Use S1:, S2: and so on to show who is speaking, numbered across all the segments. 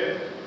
S1: Translate.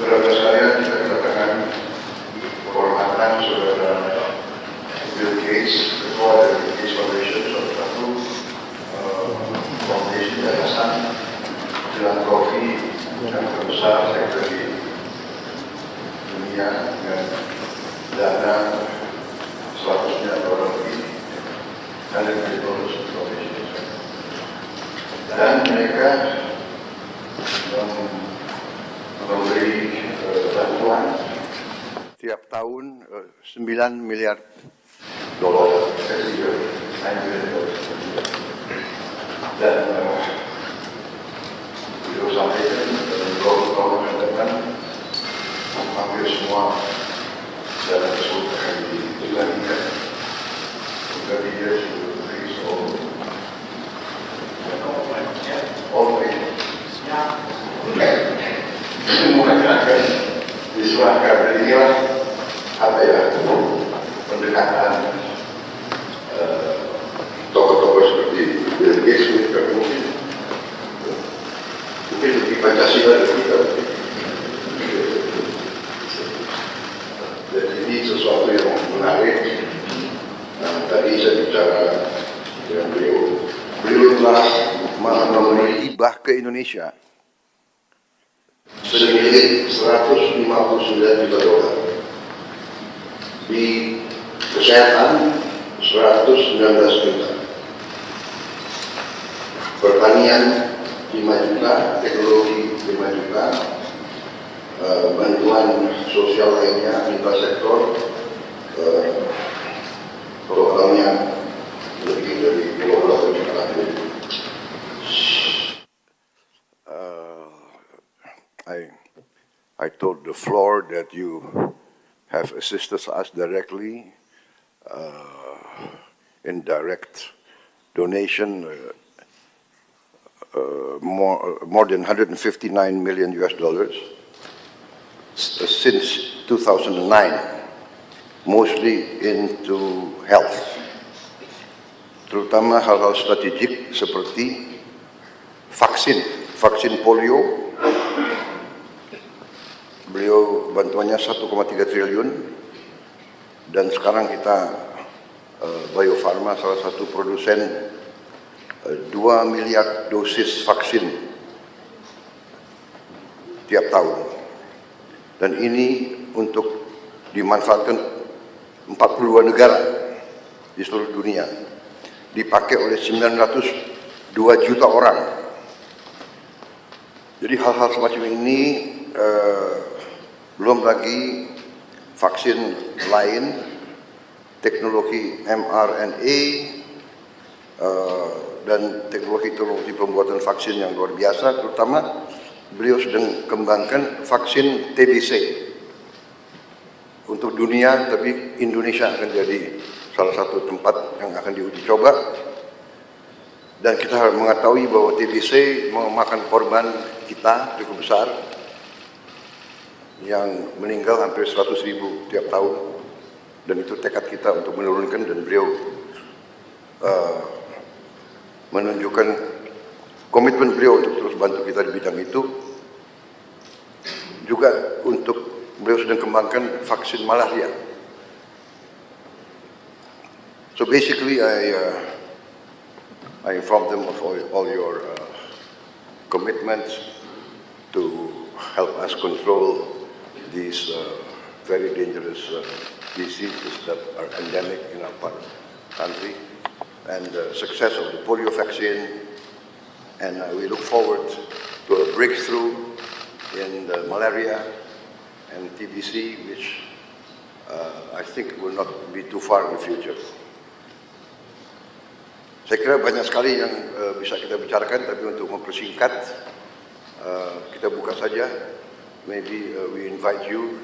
S2: Saudara sekalian, kita katakan kehormatan saudara Bill Gates, ketua dari Gates Foundation, salah satu foundation yayasan filantropi yang terbesar sektor di dunia dengan dana 100 miliar dolar lebih dari dan mereka memberi bantuan
S1: Tiap tahun 9 miliar
S2: dolar dan beliau sampaikan dalam tahun yang datang hampir semua dana tersebut akan dikembalikan kepada dia semuanya akan diserahkan. Dan inilah apa ya, pendekatan tokoh-tokoh seperti Bill Gates mungkin lebih Pancasila dari kita. Dan ini sesuatu yang menarik. Nah, tadi saya bicara dengan beliau telah
S1: memberi hibah ke Indonesia
S2: senilai 159 juta dolar, di kesehatan 119 juta, pertanian 5 juta, teknologi 5 juta, bantuan sosial lainnya lintas sektor programnya lebih dari 20 juta.
S1: I told the floor that you have assisted us directly in direct donation, more than 159 million US dollars since 2009, mostly into health, terutama hal-hal strategik seperti vaksin polio. Beliau bantuannya 1,3 triliun, dan sekarang kita Bio Farma salah satu produsen 2 miliar dosis vaksin tiap tahun, dan ini untuk dimanfaatkan 42 negara di seluruh dunia, dipakai oleh 902 juta orang. Jadi hal-hal semacam ini, belum lagi vaksin lain, teknologi mRNA, dan teknologi pembuatan vaksin yang luar biasa. Terutama beliau sedang kembangkan vaksin TBC, untuk dunia, tapi Indonesia akan jadi salah satu tempat yang akan diuji coba. Dan kita harus mengetahui bahwa TBC memakan korban kita cukup besar, yang meninggal hampir 100.000 tiap tahun, dan itu tekad kita untuk menurunkan, dan beliau menunjukkan komitmen beliau untuk terus bantu kita di bidang itu. Juga untuk beliau sedang kembangkan vaksin malaria. So basically I informed them of all your commitments to help us control these very dangerous diseases that are endemic in our country, and the success of the polio vaccine. And we look forward to a breakthrough in the malaria and TBC, which I think will not be too far in the future. Saya kira banyak sekali yang bisa kita bicarakan, tapi untuk mempersingkat, kita buka saja. Maybe we invite you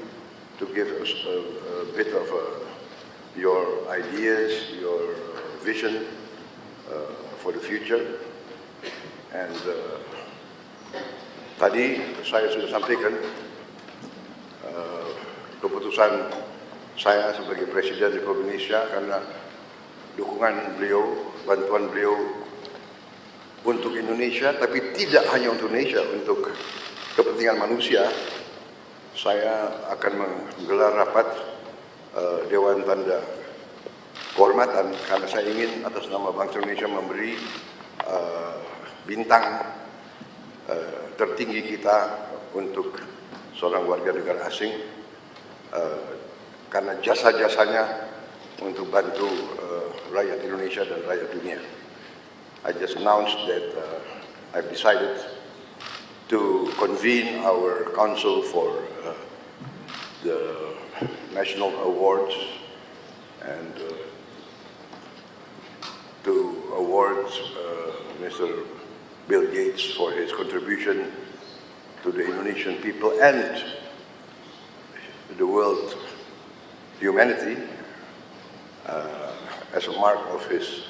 S1: to give us a bit of your ideas, your vision for the future. And tadi saya sudah sampaikan keputusan saya sebagai Presiden Republik Indonesia, karena dukungan beliau, bantuan beliau untuk Indonesia, tapi tidak hanya untuk Indonesia, untuk kepentingan manusia. Saya akan menggelar rapat Dewan Tanda Kehormatan, karena saya ingin atas nama bangsa Indonesia memberi bintang tertinggi kita untuk seorang warga negara asing, karena jasa-jasanya untuk bantu rakyat Indonesia dan rakyat dunia. I just announced that I've decided to convene our council for the national awards, and to award Mr. Bill Gates for his contribution to the Indonesian people and the world humanity as a mark of his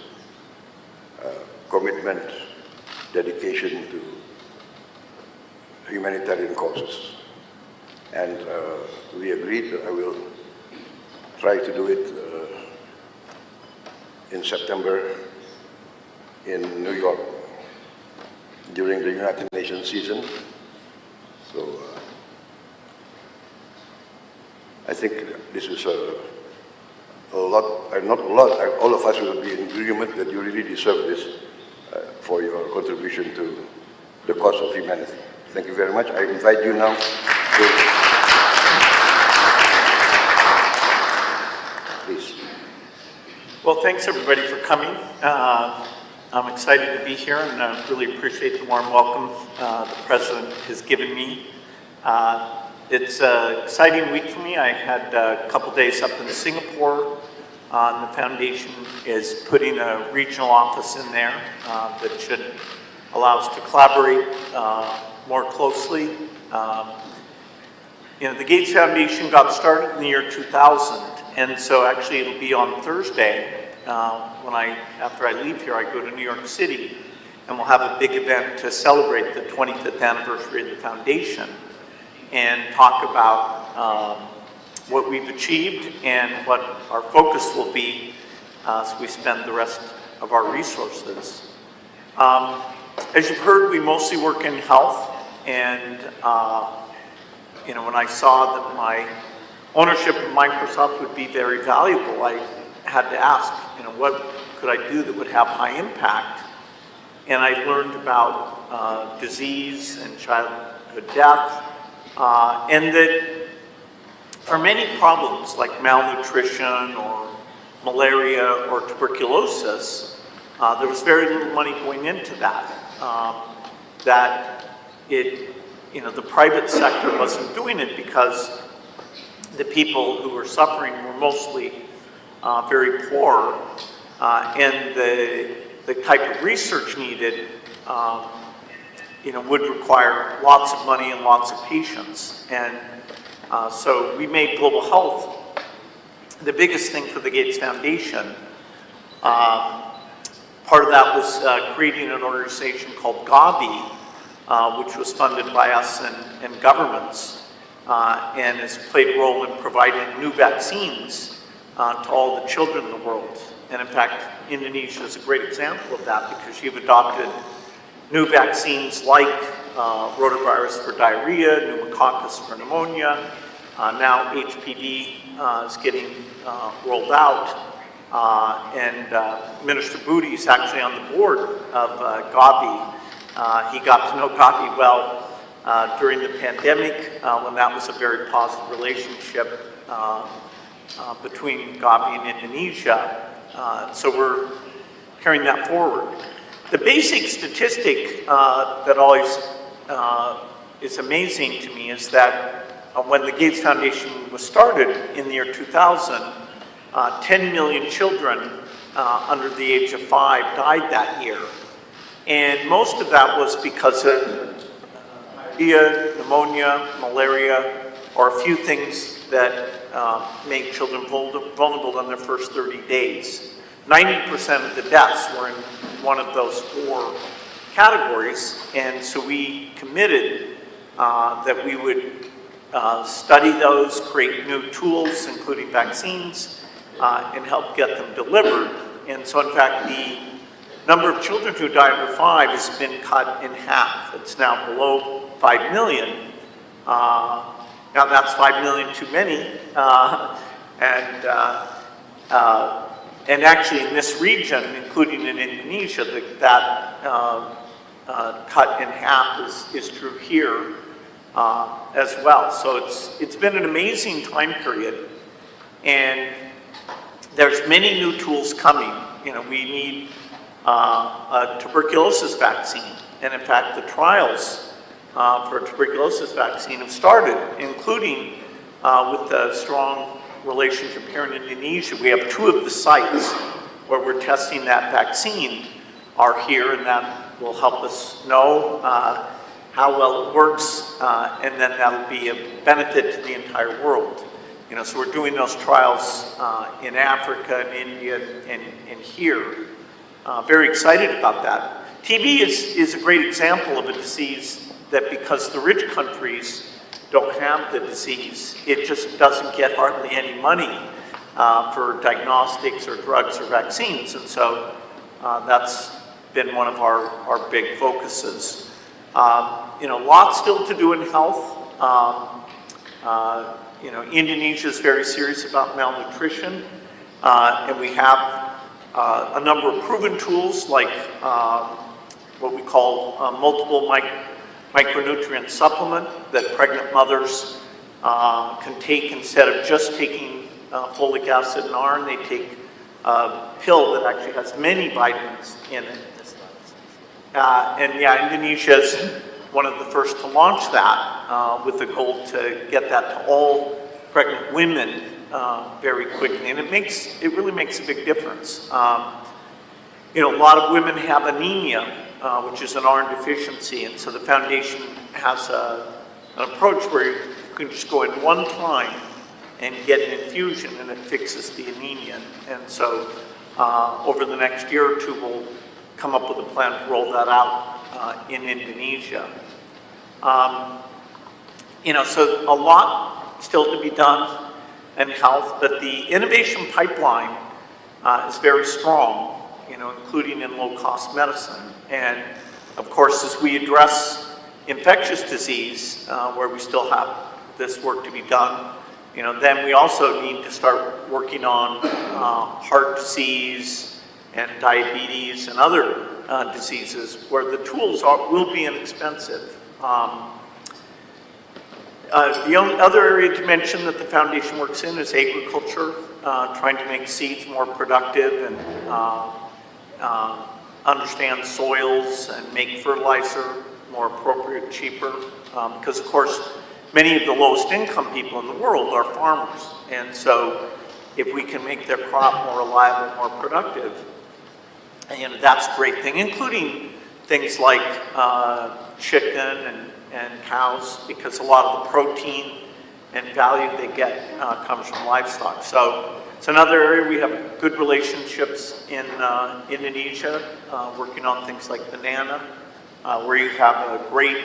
S1: commitment, dedication to humanitarian causes. And we agreed that I will try to do it in September in New York during the United Nations season. So I think this is a lot, not a lot, all of us will be in agreement that you really deserve this for your contribution to the cause of humanity. Thank you very much. I invite you now to... Please.
S3: Well, thanks everybody for coming. I'm excited to be here, and I really appreciate the warm welcome the President has given me. It's an exciting week for me. I had a couple days up in Singapore. The foundation is putting a regional office in there that should allow us to collaborate more closely. The Gates Foundation got started in the year 2000, and so actually it'll be on Thursday after I leave here, I go to New York City, and we'll have a big event to celebrate the 25th anniversary of the foundation and talk about what we've achieved and what our focus will be as we spend the rest of our resources. As you've heard, we mostly work in health, and when I saw that my ownership of Microsoft would be very valuable, I had to ask, what could I do that would have high impact? And I learned about disease and childhood death, and that for many problems like malnutrition or malaria or tuberculosis, there was very little money going into that. The private sector wasn't doing it because the people who were suffering were mostly very poor, and the type of research needed would require lots of money and lots of patience. And so we made global health the biggest thing for the Gates Foundation, part of that was creating an organization called Gavi, which was funded by us and governments, and has played a role in providing new vaccines to all the children in the world. And in fact, Indonesia is a great example of that because you've adopted new vaccines like rotavirus for diarrhea, pneumococcus for pneumonia. Now HPV is getting rolled out. And Minister Budi is actually on the board of Gavi. He got to know Gavi well during the pandemic when that was a very positive relationship between Gavi and Indonesia. So we're carrying that forward. The basic statistic that always is amazing to me is that when the Gates Foundation was started in the year 2000, 10 million children under the age of 5 died that year. And most of that was because of diarrhea, pneumonia, malaria, or a few things that make children vulnerable in their first 30 days. 90% of the deaths were in one of those 4 categories, and so we committed that we would study those, create new tools, including vaccines, and help get them delivered. And so in fact, the number of children who die under 5 has been cut in half. It's now below 5 million. Now that's 5 million too many. And actually in this region, including in Indonesia, that cut in half is true here as well. So it's been an amazing time period. And there's many new tools coming. You know, we need a tuberculosis vaccine. And in fact, the trials for a tuberculosis vaccine have started, including with the strong relationship here in Indonesia. We have 2 of the sites where we're testing that vaccine are here, and that will help us know how well it works, and then that'll be a benefit to the entire world. You know, so we're doing those trials in Africa and India and here. Very excited about that. TB is a great example of a disease that, because the rich countries don't have the disease, it just doesn't get hardly any money for diagnostics or drugs or vaccines. And so that's been one of our big focuses. You know, lots still to do in health. You know, Indonesia is very serious about malnutrition, and we have a number of proven tools like what we call multiple micronutrient supplement that pregnant mothers can take instead of just taking folic acid and iron. They take a pill that actually has many vitamins in it. And yeah, Indonesia is one of the first to launch that with the goal to get that to all pregnant women very quickly. And it really makes a big difference. You know, a lot of women have anemia, which is an iron deficiency, and so the foundation has an approach where you can just go in one time and get an infusion, and it fixes the anemia. And so over the next year or 2, we'll come up with a plan to roll that out in Indonesia. You know, so a lot still to be done in health, but the innovation pipeline is very strong, you know, including in low-cost medicine. And of course, as we address infectious disease, where we still have this work to be done, you know, then we also need to start working on heart disease and diabetes and other diseases where the tools will be inexpensive. The only other area to mention that the foundation works in is agriculture, trying to make seeds more productive and understand soils and make fertilizer more appropriate, cheaper, because of course many of the lowest income people in the world are farmers, and so if we can make their crop more reliable, more productive, and that's a great thing, including things like chicken and cows, because a lot of the protein and value they get comes from livestock. So it's another area we have good relationships in Indonesia, working on things like banana, where you have a great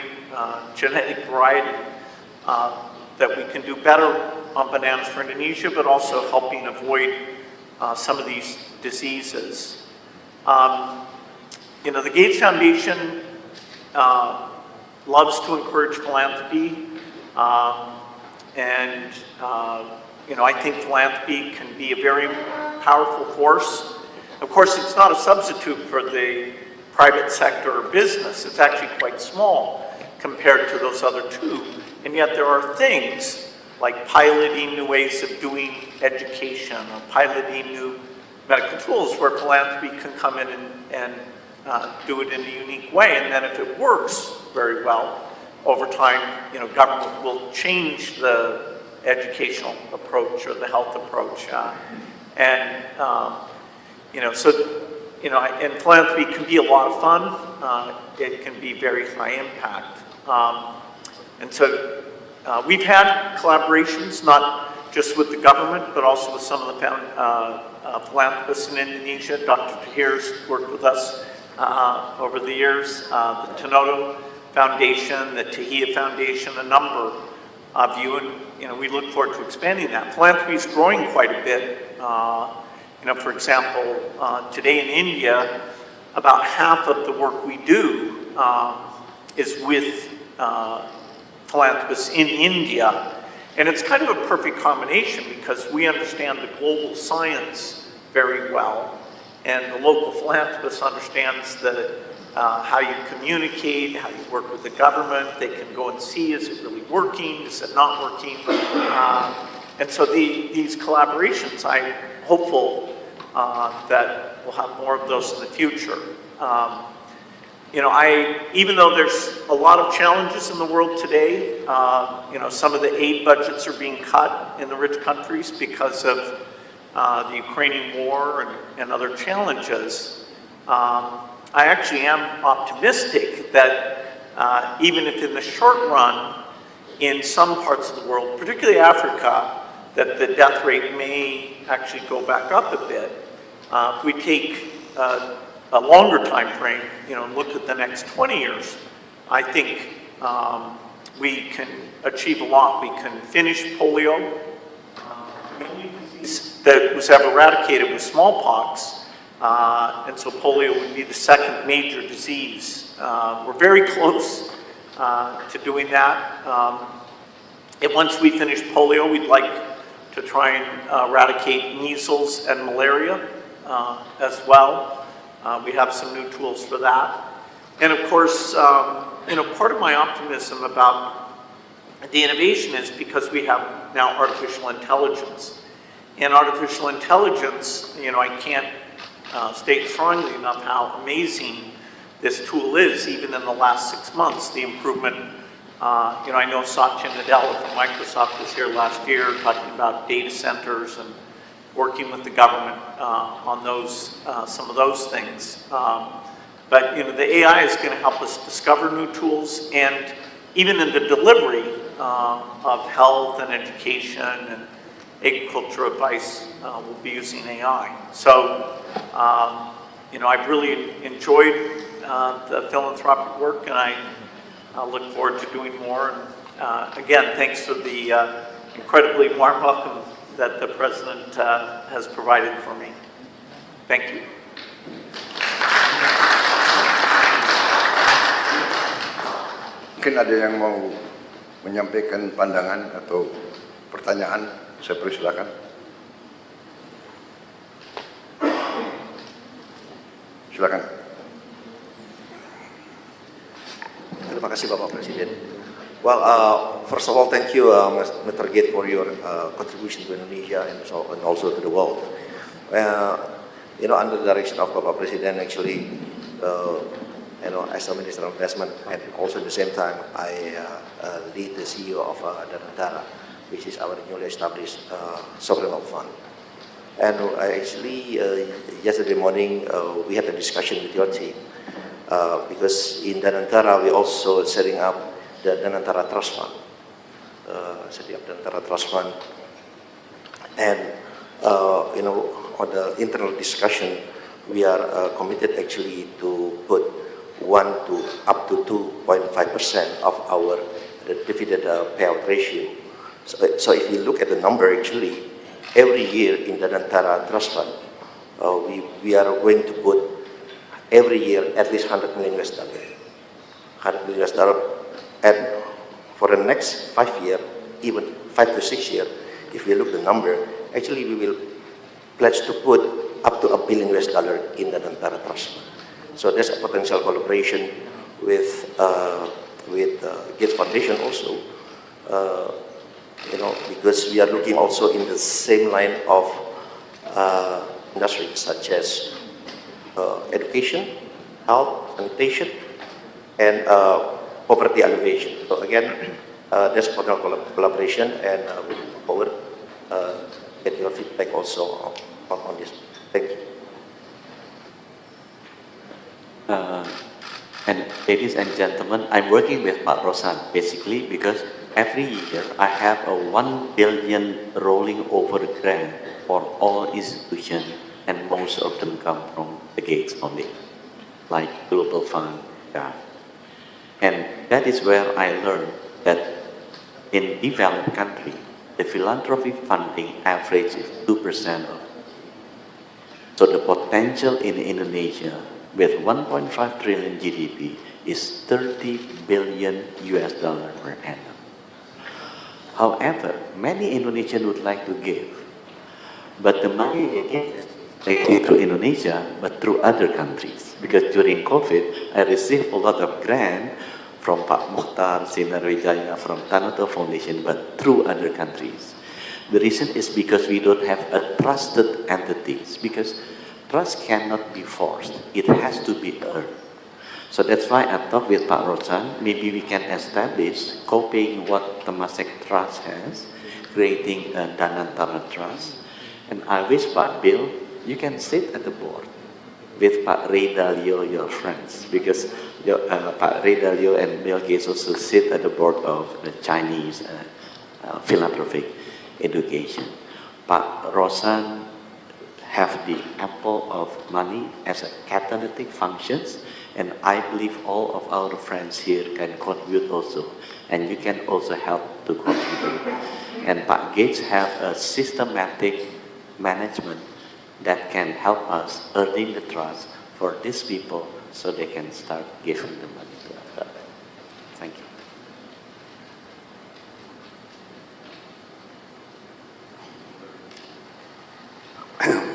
S3: genetic variety that we can do better on bananas for Indonesia, but also helping avoid some of these diseases. You know, the Gates Foundation loves to encourage philanthropy, and you know, I think philanthropy can be a very powerful force. Of course, it's not a substitute for the private sector or business. It's actually quite small compared to those other two. And yet there are things like piloting new ways of doing education or piloting new medical tools where philanthropy can come in and do it in a unique way. And then if it works very well, over time, you know, government will change the educational approach or the health approach. You know, so, you know, and philanthropy can be a lot of fun. It can be very high impact. And so we've had collaborations, not just with the government, but also with some of the philanthropists in Indonesia. Dr. Tahir's worked with us over the years, the Tanoto Foundation, the Tahir Foundation, a number of you, and you know, we look forward to expanding that. Philanthropy is growing quite a bit. You know, for example, today in India, about half of the work we do is with philanthropists in India. And it's kind of a perfect combination because we understand the global science very well, and the local philanthropist understands how you communicate, how you work with the government. They can go and see, is it really working, is it not working? And so these collaborations, I'm hopeful that we'll have more of those in the future. You know, even though there's a lot of challenges in the world today, you know, some of the aid budgets are being cut in the rich countries because of the Ukrainian war and other challenges. I actually am optimistic that even if in the short run, in some parts of the world, particularly Africa, that the death rate may actually go back up a bit. If we take a longer time frame, you know, and look at the next 20 years, I think we can achieve a lot. We can finish polio. The only disease that was ever eradicated was smallpox, and so polio would be the second major disease. We're very close to doing that. And once we finish polio, we'd like to try and eradicate measles and malaria as well. We have some new tools for that. And of course, you know, part of my optimism about the innovation is because we have now artificial intelligence. And artificial intelligence, you know, I can't state strongly enough how amazing this tool is, even in the last 6 months. The improvement, you know, I know Satya Nadella from Microsoft was here last year talking about data centers and working with the government on those, some of those things. But you know, the AI is going to help us discover new tools, and even in the delivery of health and education and agriculture advice, we'll be using AI. So, you know, I've really enjoyed the philanthropic work, and I look forward to doing more. And again, thanks for the incredibly warm welcome that the President has provided for me. Thank you.
S1: Mungkin ada yang mau menyampaikan pandangan atau pertanyaan, saya persilakan. Silakan.
S4: Terima kasih Bapak Presiden. Well, first of all, thank you, Mr. Gate, for your contribution to Indonesia and also to the world. You know, under the direction of Bapak Presiden, actually, you know, as a Minister of Investment, and also at the same time, I lead the CEO of Nusantara, which is our newly established sovereign wealth fund. And actually, yesterday morning, we had a discussion with your team, because in Nusantara, we also setting up the Nusantara Trust Fund, setting up the Nusantara Trust Fund, and on the internal discussion, we are committed actually to put 1 to up to 2.5% of our dividend payout ratio. So if you look at the number, actually, every year in the Nusantara Trust Fund, we are going to put every year at least $100 million. $100 million, and for the next 5 years, even 5 to 6 years, if you look at the number, actually we will pledge to put up to $1 billion in the Nusantara Trust Fund. So there's a potential collaboration with Gates Foundation also, because we are looking also in the same line of industries such as education, health, sanitation, and poverty alleviation. So again, there's potential collaboration, and we look forward get your feedback also on this. Thank you.
S5: And ladies and gentlemen, I'm working with Pak Rosan basically because every year I have a 1 billion rolling over grant for all institutions, and most of them come from the Gates Foundation, like Global Fund. Yeah. And that is where I learned that in developed countries, the philanthropy funding average is 2% of. So the potential in Indonesia with 1.5 trillion GDP is 30 billion US dollar per annum. However, many Indonesians would like to give, but the money is not through Indonesia, but through other countries. Because during COVID, I received a lot of grant from Pak Mukhtar, Sinar Wijaya, from Dato Foundation, but through other countries. The reason is because we don't have a trusted entities, because trust cannot be forced. It has to be earned. So that's why I talked with Pak Rosan, maybe we can establish, copying what Temasek Trust has, creating a Danantara Trust. And I wish Pak Bill, you can sit at the board with Pak Ray Dalio, your friends, because Pak Ray Dalio and Bill Gates also sit at the board of the Chinese philanthropic education. Pak Rosan have the ample of money as a catalytic functions, and I believe all of our friends here can contribute also, and you can also help to contribute. And Pak Gates have a systematic management that can help us earning the trust for these people so they can start giving the money to us. Thank you.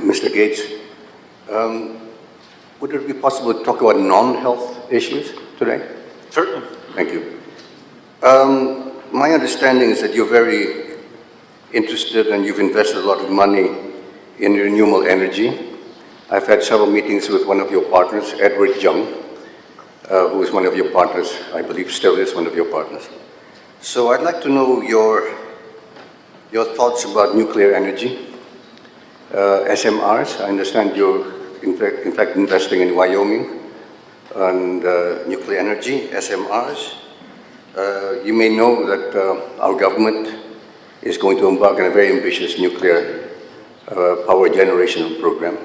S1: Mr. Gates, would it be possible to talk about non-health issues today?
S3: Certainly.
S1: Thank you. My understanding is that you're very interested and you've invested a lot of money in renewable energy. I've had several meetings with one of your partners, Edward Young, who is one of your partners, I believe still is one of your partners. So I'd like to know your thoughts about nuclear energy. SMRs, I understand you're in fact investing in Wyoming and nuclear energy, SMRs. You may know that our government is going to embark on a very ambitious nuclear power generation program.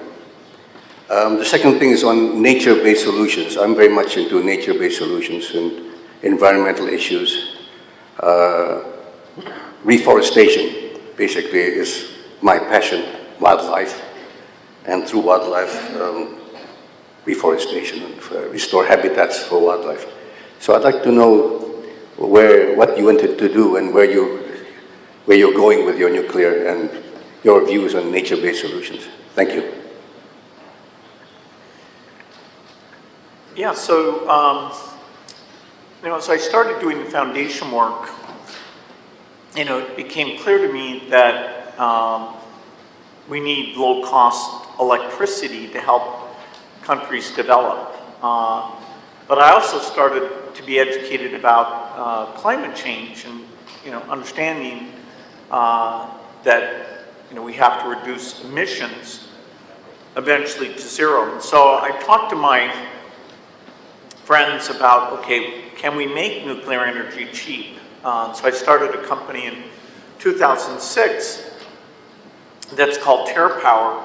S1: The second thing is on nature-based solutions. I'm very much into nature-based solutions and environmental issues. Reforestation, basically, is my passion. Wildlife, and through wildlife, reforestation and restore habitats for wildlife. So I'd like to know what you wanted to do and where you're going with your nuclear and your views on nature-based solutions. Thank you.
S3: Yeah, so, as I started doing the foundation work, it became clear to me that we need low-cost electricity to help countries develop. But I also started to be educated about climate change and, understanding that, we have to reduce emissions eventually to zero. And so I talked to my friends about, okay, can we make nuclear energy cheap? So I started a company in 2006 that's called TerraPower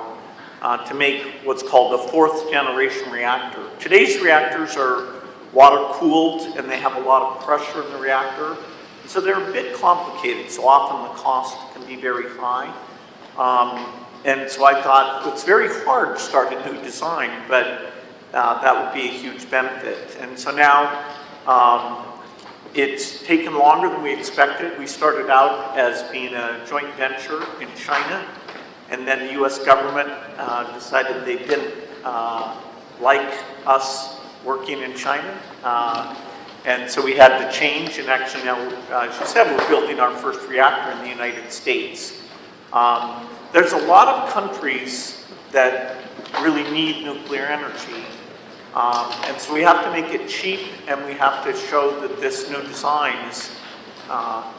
S3: to make what's called a fourth generation reactor. Today's reactors are water cooled and they have a lot of pressure in the reactor. So they're a bit complicated, so often the cost can be very high. And so I thought it's very hard to start a new design, but that would be a huge benefit. And so now it's taken longer than we expected. We started out as being a joint venture in China, and then the US government decided they didn't like us working in China. And so we had to change, and actually now, as you said, we're building our first reactor in the United States. There's a lot of countries that really need nuclear energy. And so we have to make it cheap, and we have to show that this new design is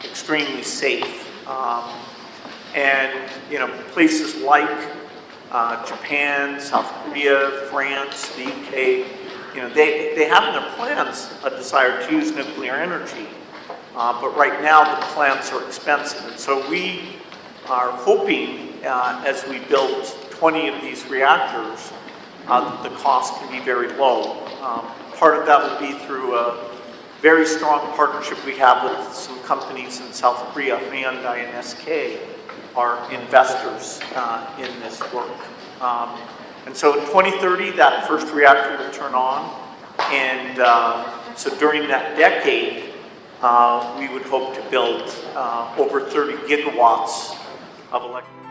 S3: extremely safe. And places like Japan, South Korea, France, the UK, they have in their plans a desire to use nuclear energy. But right now the plants are expensive. And so we are hoping as we build 20 of these reactors, the cost can be very low. Part of that will be through a very strong partnership we have with some companies in South Korea. Hyundai and SK are investors in this work. And so in 2030, that first reactor will turn on. And so during that decade, we would hope to build over 30 gigawatts of electricity.